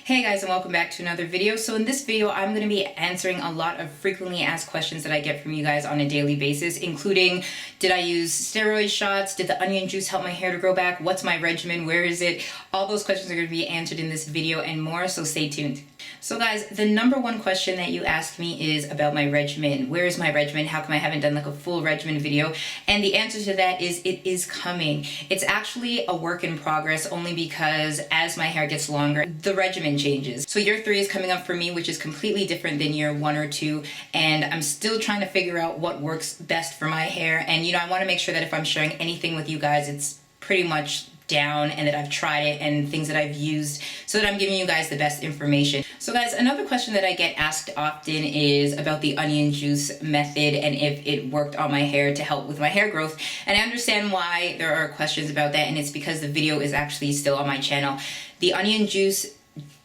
Hey guys, and welcome back to another video. So in this video, I'm going to be answering a lot of frequently asked questions that I get from you guys on a daily basis, including did I use steroid shots? Did the onion juice help my hair to grow back? What's my regimen? Where is it? All those questions are going to be answered in this video and more, so stay tuned. So guys, the number one question that you asked me is about my regimen. Where is my regimen? How come I haven't done like a full regimen video? And the answer to that is it is coming. It's actually a work in progress only because as my hair gets longer, the regimen changes. So year 3 is coming up for me, which is completely different than year 1 or 2. And I'm still trying to figure out what works best for my hair. And I want to make sure that if I'm sharing anything with you guys, it's pretty much down and that I've tried it and things that I've used so that I'm giving you guys the best information. So guys, another question that I get asked often is about the onion juice method and if it worked on my hair to help with my hair growth. And I understand why there are questions about that, and it's because the video is actually still on my channel. The onion juice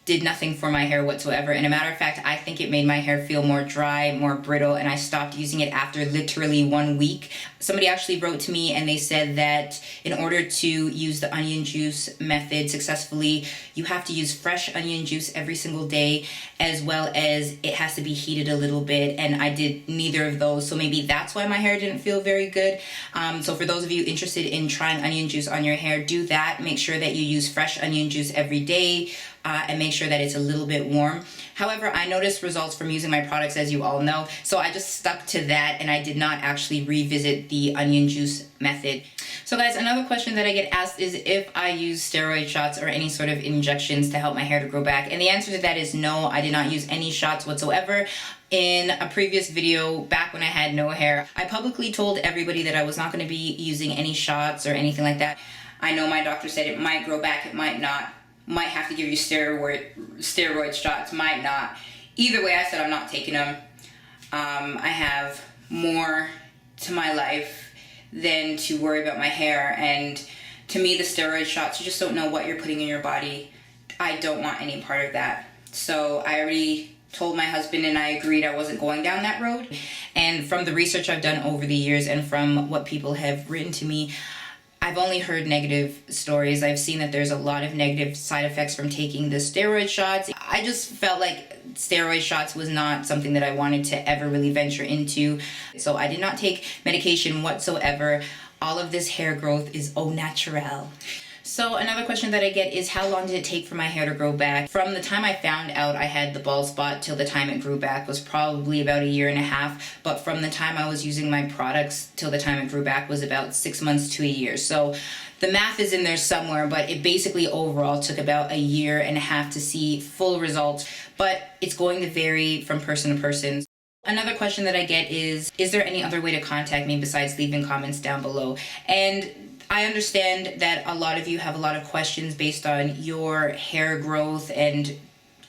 did nothing for my hair whatsoever, and a matter of fact, I think it made my hair feel more dry, more brittle, and I stopped using it after literally 1 week. Somebody actually wrote to me and they said that in order to use the onion juice method successfully, you have to use fresh onion juice every single day, as well as it has to be heated a little bit, and I did neither of those, so maybe that's why my hair didn't feel very good. So for those of you interested in trying onion juice on your hair, do that. Make sure that you use fresh onion juice every day. And make sure that it's a little bit warm. However, I noticed results from using my products, as you all know, so I just stuck to that and I did not actually revisit the onion juice method. So guys, another question that I get asked is if I use steroid shots or any sort of injections to help my hair to grow back, and the answer to that is no, I did not use any shots whatsoever. In a previous video, back when I had no hair, I publicly told everybody that I was not going to be using any shots or anything like that. I know my doctor said it might grow back, it might not. Might have to give you steroid shots, might not. Either way, I said I'm not taking them. I have more to my life than to worry about my hair, and to me the steroid shots, you just don't know what you're putting in your body. I don't want any part of that. So I already told my husband and I agreed I wasn't going down that road. And from the research I've done over the years and from what people have written to me, I've only heard negative stories. I've seen that there's a lot of negative side effects from taking the steroid shots. I just felt like steroid shots was not something that I wanted to ever really venture into. So I did not take medication whatsoever. All of this hair growth is au naturel. So another question that I get is how long did it take for my hair to grow back? From the time I found out I had the bald spot till the time it grew back was probably about 1.5 years. But from the time I was using my products till the time it grew back was about 6 months to a year. So the math is in there somewhere, but it basically overall took about 1.5 years to see full results. But it's going to vary from person to person. Another question that I get is there any other way to contact me besides leaving comments down below? And I understand that a lot of you have a lot of questions based on your hair growth and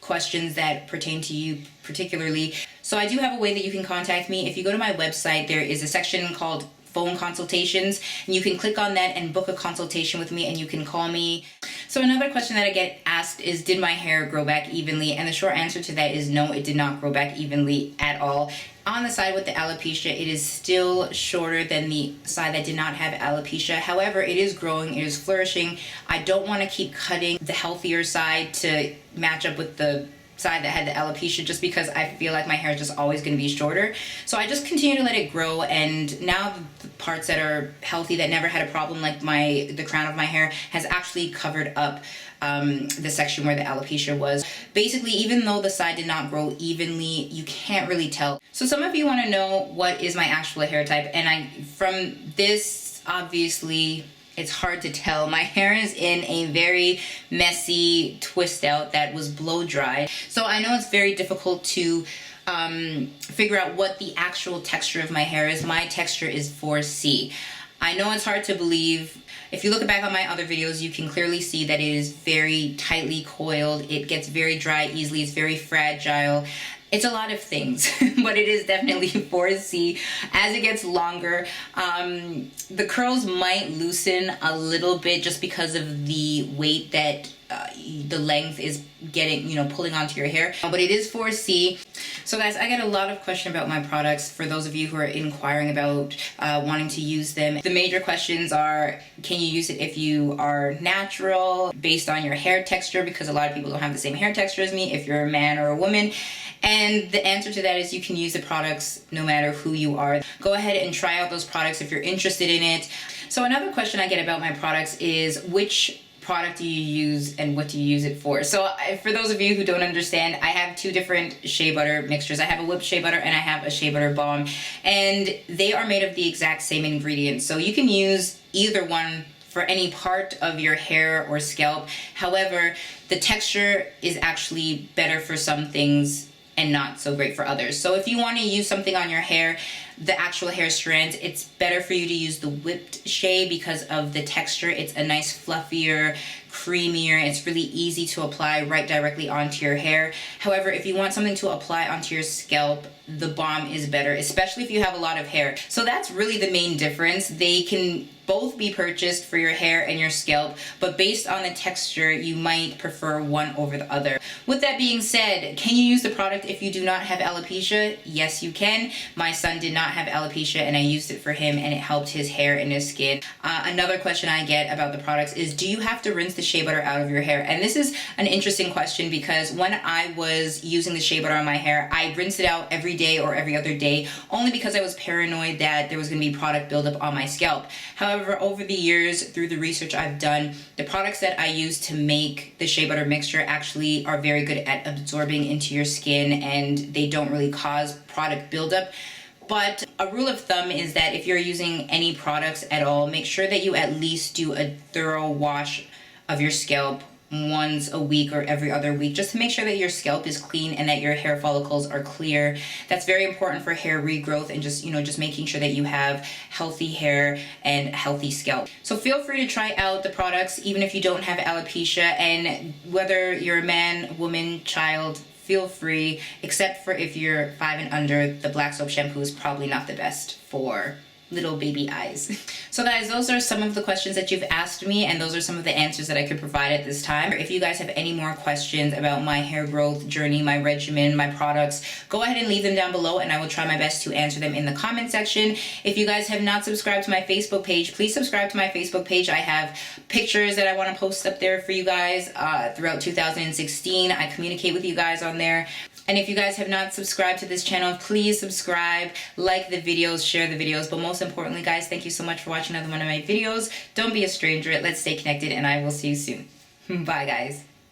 questions that pertain to you particularly. So I do have a way that you can contact me. If you go to my website, there is a section called phone consultations, and you can click on that and book a consultation with me and you can call me. So another question that I get asked is, did my hair grow back evenly? And the short answer to that is no, it did not grow back evenly at all. On the side with the alopecia, it is still shorter than the side that did not have alopecia. However, it is growing, it is flourishing. I don't want to keep cutting the healthier side to match up with the side that had the alopecia, just because I feel like my hair is just always going to be shorter. So I just continue to let it grow, and now the parts that are healthy that never had a problem, like the crown of my hair, has actually covered up the section where the alopecia was. Basically, even though the side did not grow evenly, you can't really tell. So some of you want to know what is my actual hair type, and from this, obviously, it's hard to tell. My hair is in a very messy twist out that was blow dried. So I know it's very difficult to figure out what the actual texture of my hair is. My texture is 4C. I know it's hard to believe. If you look back on my other videos, you can clearly see that it is very tightly coiled. It gets very dry easily. It's very fragile. It's a lot of things, but it is definitely 4C. As it gets longer, the curls might loosen a little bit just because of the weight that the length is getting, pulling onto your hair. But it is 4C. So guys, I get a lot of questions about my products for those of you who are inquiring about wanting to use them. The major questions are, can you use it if you are natural, based on your hair texture, because a lot of people don't have the same hair texture as me, if you're a man or a woman. And the answer to that is you can use the products no matter who you are. Go ahead and try out those products if you're interested in it. So another question I get about my products is, which product do you use and what do you use it for? So for those of you who don't understand, I have two different shea butter mixtures. I have a whipped shea butter and I have a shea butter balm, and they are made of the exact same ingredients. So you can use either one for any part of your hair or scalp. However, the texture is actually better for some things and not so great for others. So if you want to use something on your hair, the actual hair strands, it's better for you to use the whipped shea because of the texture. It's a nice fluffier, creamier. It's really easy to apply right directly onto your hair. However, if you want something to apply onto your scalp, the balm is better, especially if you have a lot of hair. So that's really the main difference. They can both be purchased for your hair and your scalp, but based on the texture, you might prefer one over the other. With that being said, can you use the product if you do not have alopecia? Yes, you can. My son did not have alopecia and I used it for him and it helped his hair and his skin. Another question I get about the products is, do you have to rinse the shea butter out of your hair? And this is an interesting question because when I was using the shea butter on my hair, I rinsed it out every day or every other day, only because I was paranoid that there was going to be product buildup on my scalp. However, over the years, through the research I've done, the products that I use to make the shea butter mixture actually are very good at absorbing into your skin and they don't really cause product buildup. But a rule of thumb is that if you're using any products at all, make sure that you at least do a thorough wash of your scalp once a week or every other week, just to make sure that your scalp is clean and that your hair follicles are clear. That's very important for hair regrowth and just making sure that you have healthy hair and healthy scalp. So feel free to try out the products even if you don't have alopecia, and whether you're a man, woman, child, feel free, except for if you're 5 and under, the black soap shampoo is probably not the best for little baby eyes. So guys, those are some of the questions that you've asked me, and those are some of the answers that I could provide at this time. If you guys have any more questions about my hair growth journey, my regimen, my products, go ahead and leave them down below and I will try my best to answer them in the comment section. If you guys have not subscribed to my Facebook page, please subscribe to my Facebook page. I have pictures that I want to post up there for you guys throughout 2016. I communicate with you guys on there. And if you guys have not subscribed to this channel, please subscribe, like the videos, share the videos. But most importantly, guys, thank you so much for watching another one of my videos. Don't be a stranger. Let's stay connected, and I will see you soon. Bye, guys.